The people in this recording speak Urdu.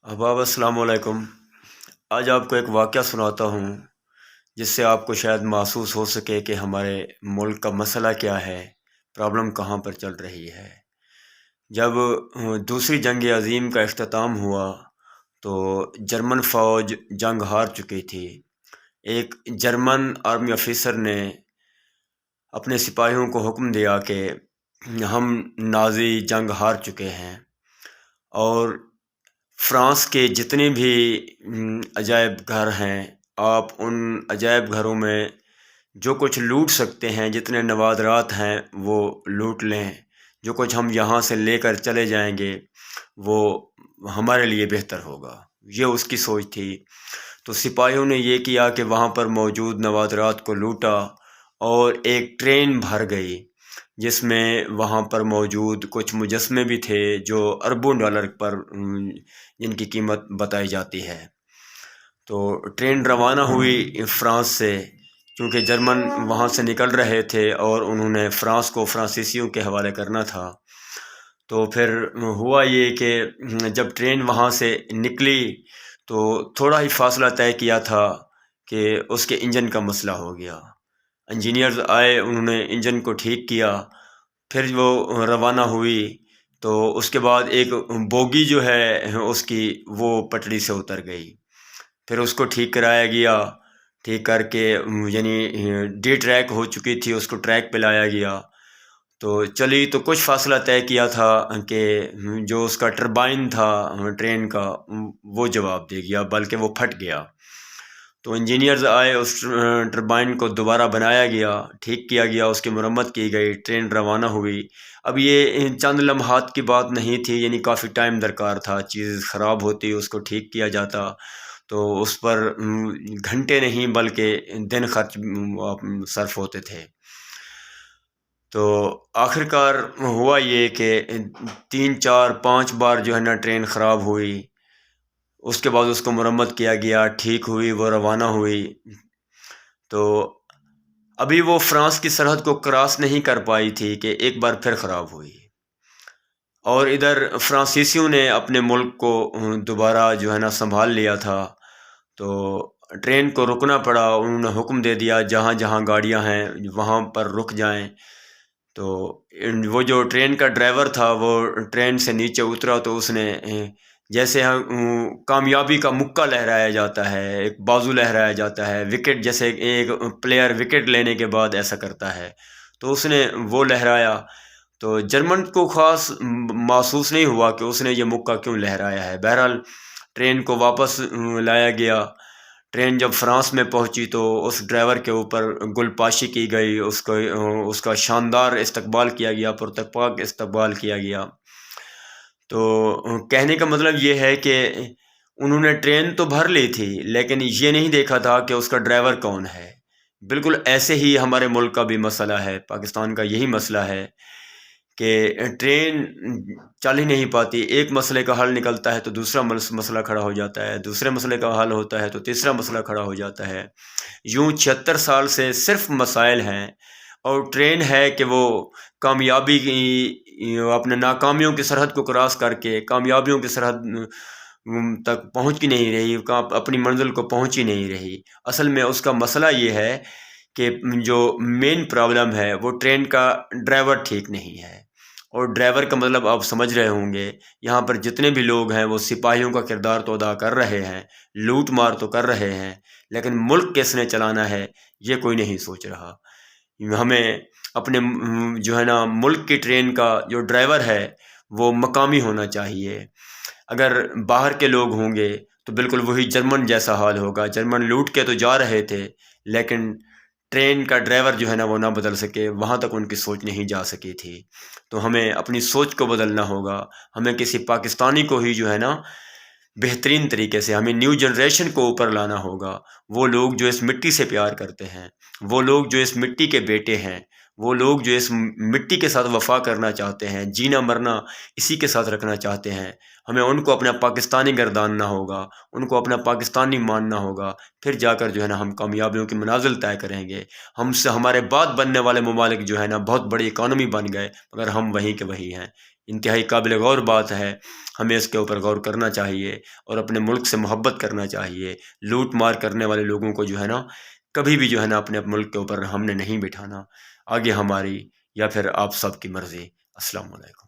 احباب السلام علیکم۔ آج آپ کو ایک واقعہ سناتا ہوں جس سے آپ کو شاید محسوس ہو سکے کہ ہمارے ملک کا مسئلہ کیا ہے، پرابلم کہاں پر چل رہی ہے۔ جب دوسری جنگ عظیم کا اختتام ہوا تو جرمن فوج جنگ ہار چکی تھی۔ ایک جرمن آرمی آفیسر نے اپنے سپاہیوں کو حکم دیا کہ ہم نازی جنگ ہار چکے ہیں، اور فرانس کے جتنے بھی عجائب گھر ہیں، آپ ان عجائب گھروں میں جو کچھ لوٹ سکتے ہیں، جتنے نوادرات ہیں وہ لوٹ لیں۔ جو کچھ ہم یہاں سے لے کر چلے جائیں گے وہ ہمارے لیے بہتر ہوگا، یہ اس کی سوچ تھی۔ تو سپاہیوں نے یہ کیا کہ وہاں پر موجود نوادرات کو لوٹا، اور ایک ٹرین بھر گئی جس میں وہاں پر موجود کچھ مجسمے بھی تھے جو اربوں ڈالر پر جن کی قیمت بتائی جاتی ہے۔ تو ٹرین روانہ ہوئی فرانس سے، کیونکہ جرمن وہاں سے نکل رہے تھے اور انہوں نے فرانس کو فرانسیسیوں کے حوالے کرنا تھا۔ تو پھر ہوا یہ کہ جب ٹرین وہاں سے نکلی تو تھوڑا ہی فاصلہ طے کیا تھا کہ اس کے انجن کا مسئلہ ہو گیا۔ انجینئرز آئے، انہوں نے انجن کو ٹھیک کیا، پھر وہ روانہ ہوئی۔ تو اس کے بعد ایک بوگی جو ہے اس کی وہ پٹری سے اتر گئی، پھر اس کو ٹھیک کرایا گیا۔ ٹھیک کر کے یعنی ڈی ٹریک ہو چکی تھی، اس کو ٹریک پہ لایا گیا۔ تو چلی تو کچھ فاصلہ طے کیا تھا کہ جو اس کا ٹربائن تھا ٹرین کا وہ جواب دے گیا، بلکہ وہ پھٹ گیا۔ تو انجینئرز آئے، اس ٹربائن کو دوبارہ بنایا گیا، ٹھیک کیا گیا، اس کی مرمت کی گئی، ٹرین روانہ ہوئی۔ اب یہ چند لمحات کی بات نہیں تھی، یعنی کافی ٹائم درکار تھا۔ چیز خراب ہوتی، اس کو ٹھیک کیا جاتا تو اس پر گھنٹے نہیں بلکہ دن خرچ صرف ہوتے تھے۔ تو آخرکار ہوا یہ کہ 3 4 5 بار جو ہے نا ٹرین خراب ہوئی، اس کے بعد اس کو مرمت کیا گیا، ٹھیک ہوئی، وہ روانہ ہوئی۔ تو ابھی وہ فرانس کی سرحد کو کراس نہیں کر پائی تھی کہ ایک بار پھر خراب ہوئی، اور ادھر فرانسیسیوں نے اپنے ملک کو دوبارہ جو ہے نا سنبھال لیا تھا۔ تو ٹرین کو رکنا پڑا، انہوں نے حکم دے دیا جہاں جہاں گاڑیاں ہیں وہاں پر رک جائیں۔ تو وہ جو ٹرین کا ڈرائیور تھا وہ ٹرین سے نیچے اترا تو اس نے جیسے کامیابی کا مکہ لہرایا جاتا ہے، ایک بازو لہرایا جاتا ہے، وکٹ جیسے ایک پلیئر وکٹ لینے کے بعد ایسا کرتا ہے، تو اس نے وہ لہرایا۔ تو جرمن کو خاص محسوس نہیں ہوا کہ اس نے یہ مکہ کیوں لہرایا ہے۔ بہرحال ٹرین کو واپس لایا گیا۔ ٹرین جب فرانس میں پہنچی تو اس ڈرائیور کے اوپر گل پاشی کی گئی، اس کا شاندار استقبال کیا گیا، پرتپاک استقبال کیا گیا۔ تو کہنے کا مطلب یہ ہے کہ انہوں نے ٹرین تو بھر لی تھی لیکن یہ نہیں دیکھا تھا کہ اس کا ڈرائیور کون ہے۔ بالکل ایسے ہی ہمارے ملک کا بھی مسئلہ ہے، پاکستان کا یہی مسئلہ ہے کہ ٹرین چل ہی نہیں پاتی۔ ایک مسئلے کا حل نکلتا ہے تو دوسرا مسئلہ کھڑا ہو جاتا ہے، دوسرے مسئلے کا حل ہوتا ہے تو تیسرا مسئلہ کھڑا ہو جاتا ہے۔ یوں 76 سال سے صرف مسائل ہیں، اور ٹرین ہے کہ وہ کامیابی کی اپنے ناکامیوں کی سرحد کو کراس کر کے کامیابیوں کی سرحد تک پہنچ کی نہیں رہی، اپنی منزل کو پہنچ ہی نہیں رہی۔ اصل میں اس کا مسئلہ یہ ہے کہ جو مین پرابلم ہے وہ ٹرین کا ڈرائیور ٹھیک نہیں ہے۔ اور ڈرائیور کا مطلب آپ سمجھ رہے ہوں گے، یہاں پر جتنے بھی لوگ ہیں وہ سپاہیوں کا کردار تو ادا کر رہے ہیں، لوٹ مار تو کر رہے ہیں، لیکن ملک کس نے چلانا ہے یہ کوئی نہیں سوچ رہا۔ ہمیں اپنے جو ہے نا ملک کی ٹرین کا جو ڈرائیور ہے وہ مقامی ہونا چاہیے۔ اگر باہر کے لوگ ہوں گے تو بالکل وہی جرمن جیسا حال ہوگا۔ جرمن لوٹ کے تو جا رہے تھے لیکن ٹرین کا ڈرائیور جو ہے نا وہ نہ بدل سکے، وہاں تک ان کی سوچ نہیں جا سکی تھی۔ تو ہمیں اپنی سوچ کو بدلنا ہوگا، ہمیں کسی پاکستانی کو ہی جو ہے نا بہترین طریقے سے ہمیں نیو جنریشن کو اوپر لانا ہوگا۔ وہ لوگ جو اس مٹی سے پیار کرتے ہیں، وہ لوگ جو اس مٹی کے بیٹے ہیں، وہ لوگ جو اس مٹی کے ساتھ وفا کرنا چاہتے ہیں، جینا مرنا اسی کے ساتھ رکھنا چاہتے ہیں، ہمیں ان کو اپنا پاکستانی گرداننا ہوگا، ان کو اپنا پاکستانی ماننا ہوگا۔ پھر جا کر جو ہے نا ہم کامیابیوں کی منازل طے کریں گے۔ ہمارے بعد بننے والے ممالک جو ہے نا بہت بڑی اکانومی بن گئے مگر ہم وہیں کے وہیں ہیں۔ انتہائی قابل غور بات ہے، ہمیں اس کے اوپر غور کرنا چاہیے اور اپنے ملک سے محبت کرنا چاہیے۔ لوٹ مار کرنے والے لوگوں کو جو ہے نا کبھی بھی جو ہے نا اپنے ملک کے اوپر ہم نے نہیں بٹھانا، آگے ہماری یا پھر آپ سب کی مرضی۔ السلام علیکم۔